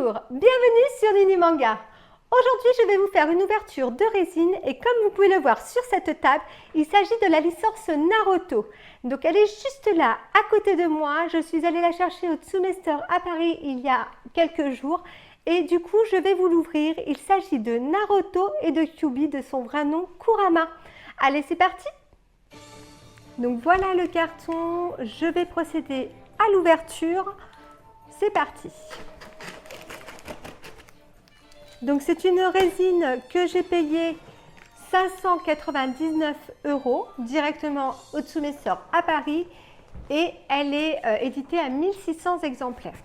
Bonjour, bienvenue sur Nini Manga. Aujourd'hui, je vais vous faire une ouverture de résine et comme vous pouvez le voir sur cette table, il s'agit de la licence Naruto. Donc elle est juste là, à côté de moi. Je suis allée la chercher au Tsume Store à Paris il y a quelques jours et du coup, je vais vous l'ouvrir. Il s'agit de Naruto et de Kyuubi, de son vrai nom Kurama. Allez, c'est parti! Donc voilà le carton, je vais procéder à l'ouverture. C'est parti! Donc c'est une résine que j'ai payée 599 € directement au Tsume Store à Paris et elle est éditée à 1600 exemplaires.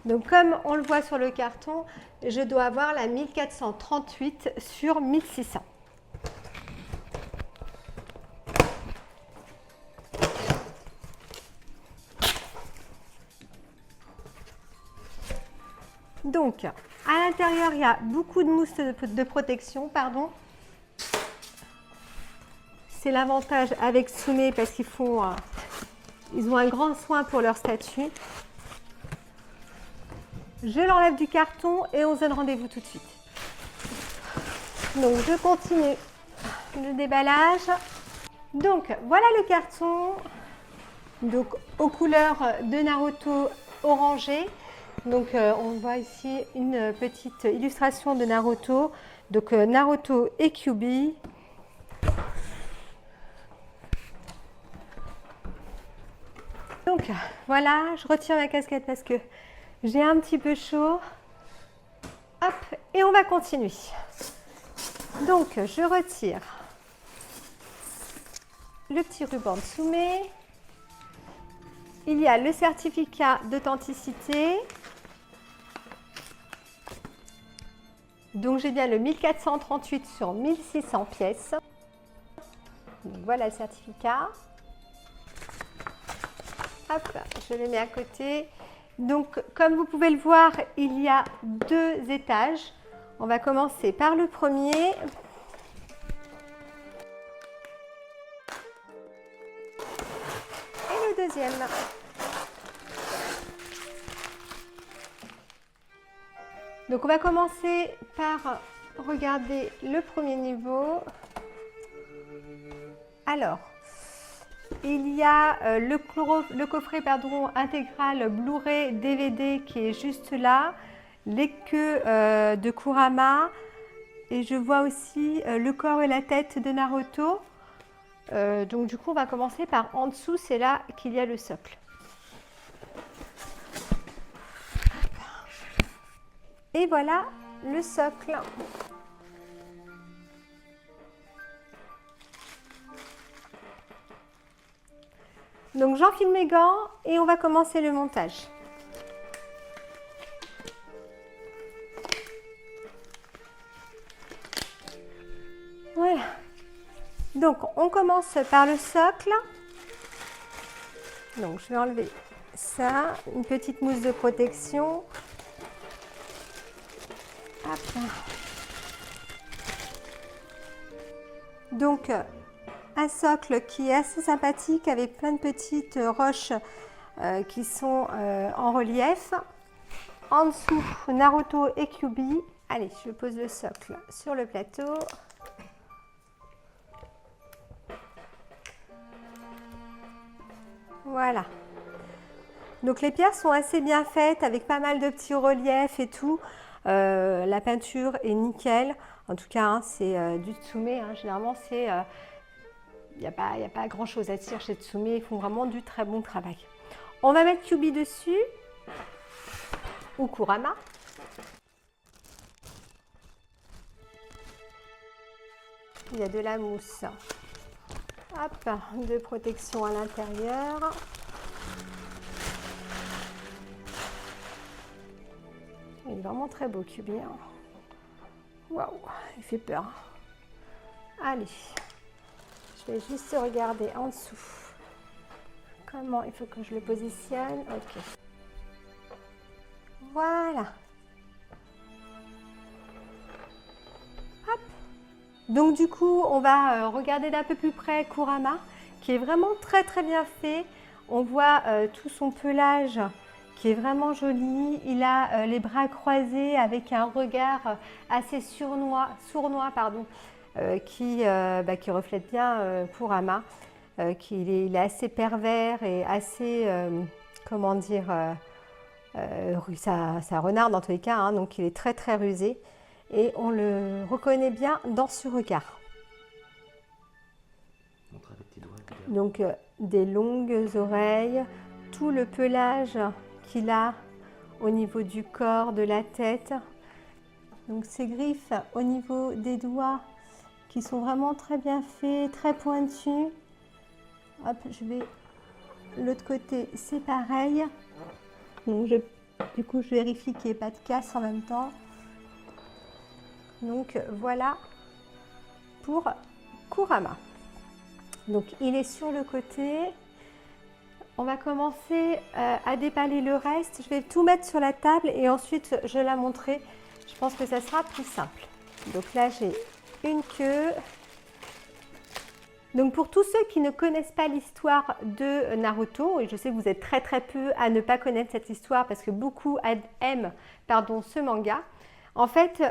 Donc comme on le voit sur le carton, je dois avoir la 1438 sur 1600. Donc, à l'intérieur, il y a beaucoup de mousse de protection, pardon. C'est l'avantage avec Tsume parce qu'ils ont un grand soin pour leur statut. Je l'enlève du carton et on se donne rendez-vous tout de suite. Donc, je continue le déballage. Donc, voilà le carton. Donc, aux couleurs de Naruto orangé. Donc on voit ici une petite illustration de Naruto, donc Naruto et Kyuubi. Donc voilà, je retire ma casquette parce que j'ai un petit peu chaud. Hop, et on va continuer. Donc je retire le petit ruban de Tsume. Il y a le certificat d'authenticité. Donc j'ai bien le 1438 sur 1600 pièces. Donc, voilà le certificat. Hop, je le mets à côté. Donc comme vous pouvez le voir, il y a deux étages. On va commencer par le premier. Et le deuxième. Donc on va commencer par regarder le premier niveau. Alors, il y a le coffret intégral Blu-ray DVD qui est juste là, les queues de Kurama et je vois aussi le corps et la tête de Naruto. Donc du coup on va commencer par en dessous, c'est là qu'il y a le socle. Et voilà le socle. Donc j'enfile mes gants et on va commencer le montage. Voilà. Donc on commence par le socle. Donc je vais enlever ça, une petite mousse de protection. Hop. Donc un socle qui est assez sympathique avec plein de petites roches qui sont en relief. En dessous, Naruto et Kyuubi. Allez, je pose le socle sur le plateau. Voilà. Donc les pierres sont assez bien faites avec pas mal de petits reliefs et tout. La peinture est nickel. En tout cas, hein, c'est du Tsume. Hein. Généralement, il n'y a pas grand chose à dire chez Tsume. Ils font vraiment du très bon travail. On va mettre Kyuubi dessus. Ou Kurama. Il y a de la mousse. Hop, de protection à l'intérieur. Il est vraiment très beau, Kyuubi. Hein. Waouh, il fait peur. Allez, je vais juste regarder en dessous. Comment il faut que je le positionne. Ok. Voilà. Hop. Donc du coup, on va regarder d'un peu plus près Kurama, qui est vraiment très très bien fait. On voit tout son pelage qui est vraiment joli. Il a les bras croisés avec un regard assez sournois pardon, qui reflète bien Kurama. Il est assez pervers et assez, comment dire, ça renarde en tous les cas, hein, donc il est très très rusé et on le reconnaît bien dans ce regard. Donc des longues oreilles, tout le pelage qu'il a au niveau du corps, de la tête. Donc ces griffes au niveau des doigts qui sont vraiment très bien faits, très pointus. Hop, je vais l'autre côté, c'est pareil. Donc du coup, je vérifie qu'il n'y ait pas de casse en même temps. Donc voilà pour Kurama. Donc il est sur le côté. On va commencer à déballer le reste. Je vais tout mettre sur la table et ensuite je la montrer. Je pense que ça sera plus simple. Donc là, j'ai une queue. Donc pour tous ceux qui ne connaissent pas l'histoire de Naruto, et je sais que vous êtes très très peu à ne pas connaître cette histoire parce que beaucoup aiment ce manga, en fait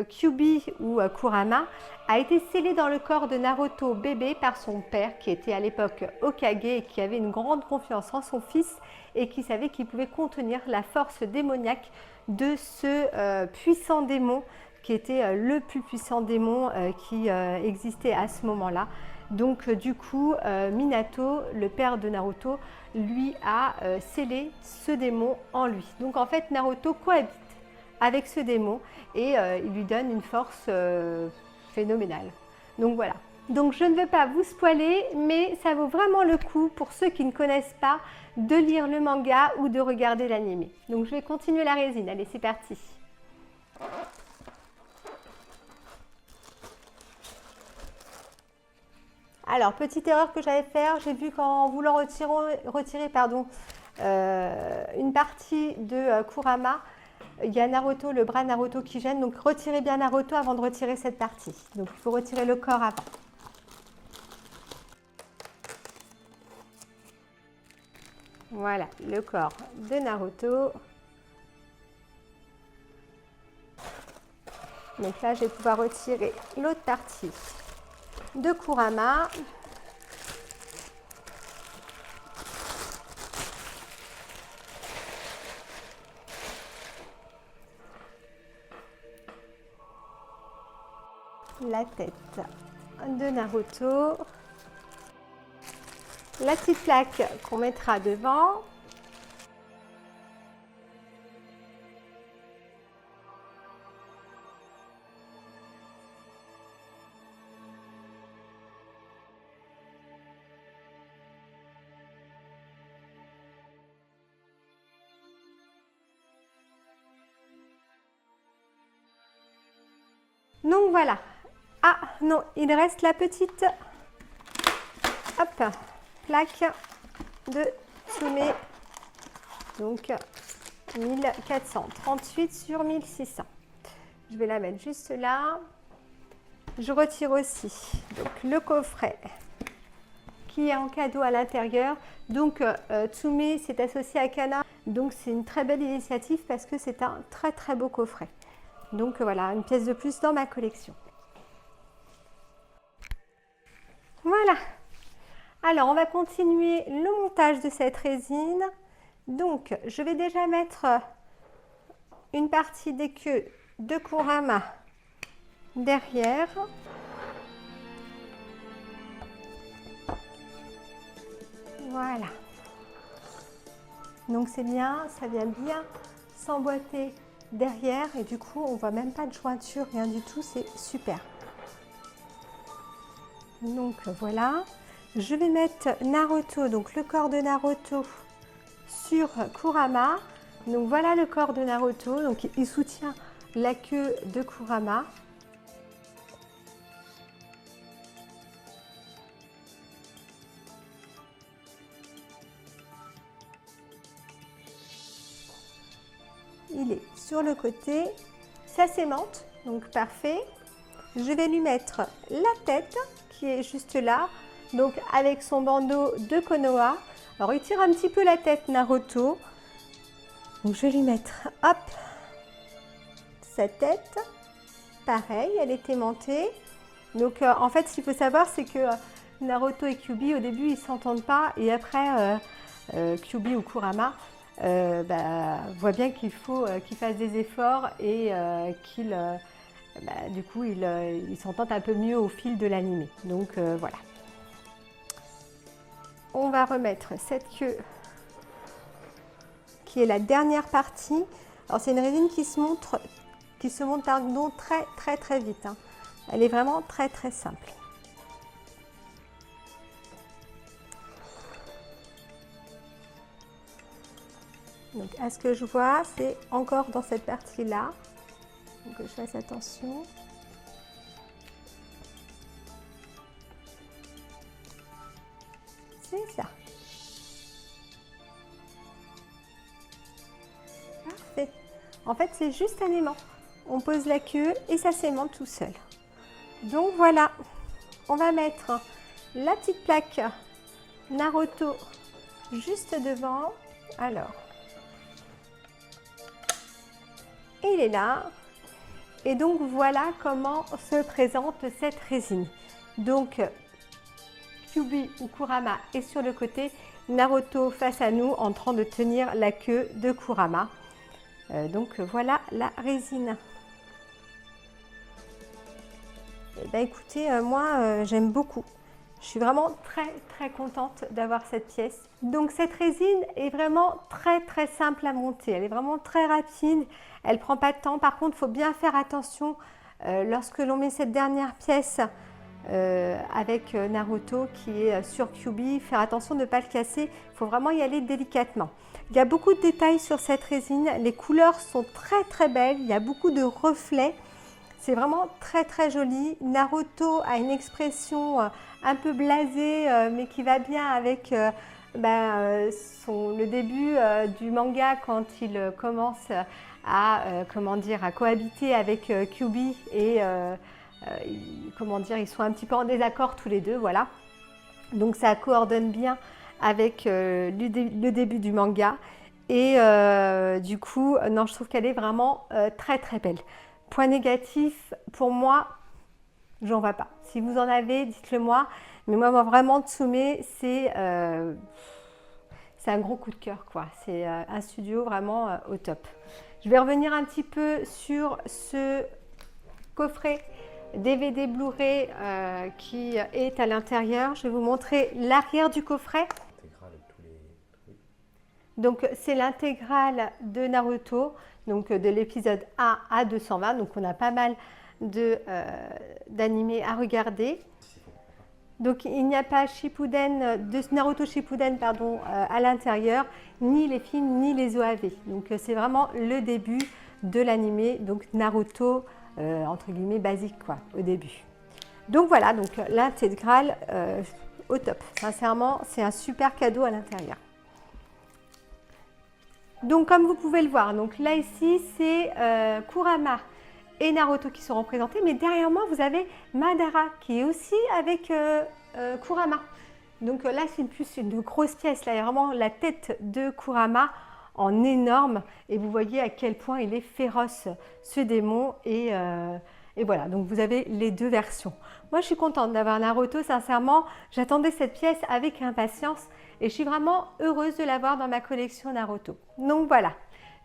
Kyuubi ou Kurama a été scellé dans le corps de Naruto bébé par son père qui était à l'époque Hokage et qui avait une grande confiance en son fils et qui savait qu'il pouvait contenir la force démoniaque de ce puissant démon qui était le plus puissant démon qui existait à ce moment-là. Donc du coup, Minato, le père de Naruto, lui a scellé ce démon en lui. Donc en fait, Naruto cohabite avec ce démon et il lui donne une force phénoménale. Donc voilà. Donc je ne veux pas vous spoiler, mais ça vaut vraiment le coup pour ceux qui ne connaissent pas de lire le manga ou de regarder l'anime. Donc je vais continuer la résine. Allez, c'est parti. Alors, petite erreur que j'allais faire, j'ai vu qu'en voulant retirer une partie de Kurama, il y a Naruto, le bras Naruto qui gêne, donc retirez bien Naruto avant de retirer cette partie. Donc il faut retirer le corps avant. Voilà, le corps de Naruto. Donc là, je vais pouvoir retirer l'autre partie de Kurama. La tête de Naruto. La petite plaque qu'on mettra devant. Donc voilà. Ah non, il reste la petite plaque de Tsume. Donc 1438 sur 1600. Je vais la mettre juste là. Je retire aussi donc, le coffret qui est en cadeau à l'intérieur. Donc Tsume s'est associé à Kana. Donc c'est une très belle initiative parce que c'est un très très beau coffret. Donc voilà, une pièce de plus dans ma collection. Voilà. Alors, on va continuer le montage de cette résine. Donc, je vais déjà mettre une partie des queues de Kurama derrière. Voilà. Donc, c'est bien, ça vient bien s'emboîter derrière et du coup, on voit même pas de jointure, rien du tout, c'est super. Donc, voilà. Je vais mettre Naruto, donc le corps de Naruto sur Kurama. Donc voilà le corps de Naruto, donc il soutient la queue de Kurama. Il est sur le côté, ça s'aimante, donc parfait. Je vais lui mettre la tête qui est juste là. Donc avec son bandeau de Konoha. Alors il tire un petit peu la tête Naruto. Donc je vais lui mettre, hop, sa tête. Pareil, elle est aimantée. Donc en fait, ce qu'il faut savoir, c'est que Naruto et Kyuubi, au début, ils ne s'entendent pas. Et après, Kyuubi ou Kurama voit bien qu'il faut qu'il fasse des efforts et du coup, ils s'entendent un peu mieux au fil de l'animé. Donc voilà. On va remettre cette queue qui est la dernière partie. Alors c'est une résine qui se monte pardon, très vite. Hein. Elle est vraiment très simple. Donc à ce que je vois, c'est encore dans cette partie-là. Donc je fasse attention. C'est ça. Parfait. En fait, c'est juste un aimant. On pose la queue et ça s'aimante tout seul. Donc voilà, on va mettre la petite plaque Naruto juste devant. Alors, il est là. Et donc voilà comment se présente cette résine. Donc, Kyuubi ou Kurama est sur le côté, Naruto face à nous en train de tenir la queue de Kurama. Donc voilà la résine. Eh bien, écoutez, moi j'aime beaucoup. Je suis vraiment très contente d'avoir cette pièce. Donc cette résine est vraiment très simple à monter. Elle est vraiment très rapide. Elle ne prend pas de temps. Par contre, il faut bien faire attention lorsque l'on met cette dernière pièce avec Naruto qui est sur Kyuubi. Faire attention de ne pas le casser. Il faut vraiment y aller délicatement. Il y a beaucoup de détails sur cette résine. Les couleurs sont très belles. Il y a beaucoup de reflets. C'est vraiment très joli. Naruto a une expression un peu blasée, mais qui va bien avec le début du manga quand il commence à cohabiter avec Kyuubi et ils sont un petit peu en désaccord tous les deux, voilà. Donc ça coordonne bien avec le début du manga et du coup, non, je trouve qu'elle est vraiment très belle. Point négatif, pour moi, j'en vois pas. Si vous en avez, dites-le moi. Mais moi vraiment, Tsume, c'est un gros coup de cœur, quoi. C'est un studio vraiment au top. Je vais revenir un petit peu sur ce coffret DVD Blu-ray qui est à l'intérieur. Je vais vous montrer l'arrière du coffret. Donc c'est l'intégrale de Naruto, donc de l'épisode 1 à 220. Donc on a pas mal d'animés à regarder. Donc il n'y a pas de Naruto Shippuden à l'intérieur, ni les films ni les OAV. Donc c'est vraiment le début de l'animé, donc Naruto entre guillemets basique quoi au début. Donc voilà, donc l'intégrale au top. Sincèrement, c'est un super cadeau à l'intérieur. Donc comme vous pouvez le voir, donc là ici c'est Kurama et Naruto qui sont représentés, mais derrière moi vous avez Madara qui est aussi avec Kurama. Donc là c'est plus une grosse pièce, là il y a vraiment la tête de Kurama en énorme et vous voyez à quel point il est féroce ce démon et voilà, donc vous avez les deux versions. Moi je suis contente d'avoir Naruto, sincèrement, j'attendais cette pièce avec impatience et je suis vraiment heureuse de l'avoir dans ma collection Naruto. Donc voilà,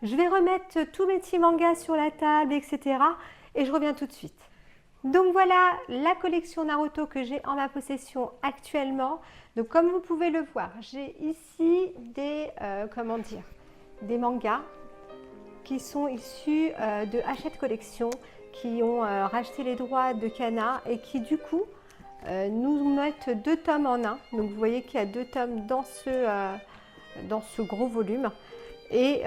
je vais remettre tous mes petits mangas sur la table, etc. et je reviens tout de suite. Donc voilà la collection Naruto que j'ai en ma possession actuellement. Donc comme vous pouvez le voir, j'ai ici des mangas qui sont issus de Hachette Collection, qui ont racheté les droits de Kana et qui du coup nous mettent 2 tomes en un. Donc vous voyez qu'il y a 2 tomes dans ce gros volume. Et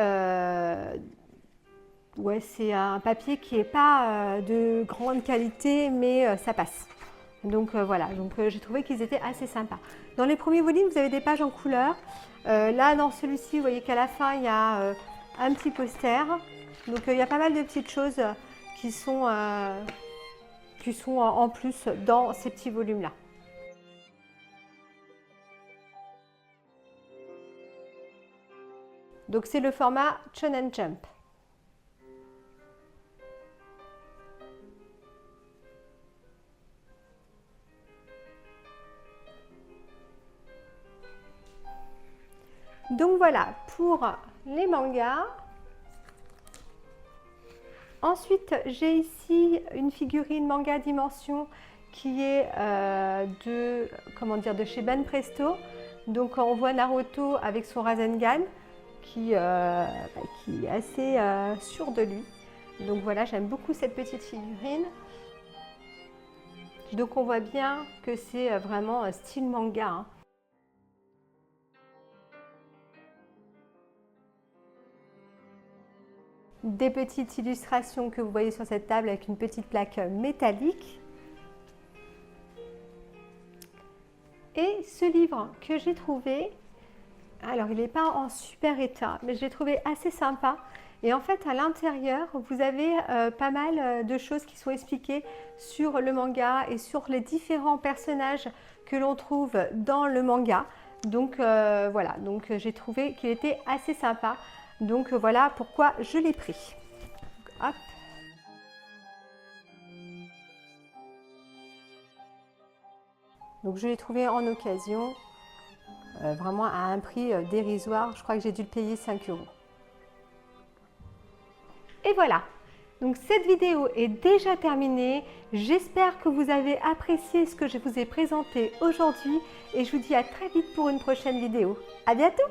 ouais, c'est un papier qui n'est pas de grande qualité, mais ça passe. Donc voilà, j'ai trouvé qu'ils étaient assez sympas. Dans les premiers volumes, vous avez des pages en couleur. Là, dans celui-ci, vous voyez qu'à la fin, il y a un petit poster. Donc il y a pas mal de petites choses qui sont en plus dans ces petits volumes-là. Donc c'est le format Shonen Jump. Donc voilà pour les mangas. Ensuite, j'ai ici une figurine manga dimension qui est de chez Ben Presto. Donc on voit Naruto avec son Rasengan qui est assez sûr de lui. Donc voilà, j'aime beaucoup cette petite figurine. Donc on voit bien que c'est vraiment style manga, hein. Des petites illustrations que vous voyez sur cette table avec une petite plaque métallique. Et ce livre que j'ai trouvé, alors il n'est pas en super état, mais je l'ai trouvé assez sympa. Et en fait, à l'intérieur, vous avez pas mal de choses qui sont expliquées sur le manga et sur les différents personnages que l'on trouve dans le manga. Donc voilà, donc j'ai trouvé qu'il était assez sympa. Donc voilà pourquoi je l'ai pris. Hop. Donc je l'ai trouvé en occasion, vraiment à un prix dérisoire. Je crois que j'ai dû le payer 5 €. Et voilà, donc cette vidéo est déjà terminée. J'espère que vous avez apprécié ce que je vous ai présenté aujourd'hui et je vous dis à très vite pour une prochaine vidéo. À bientôt!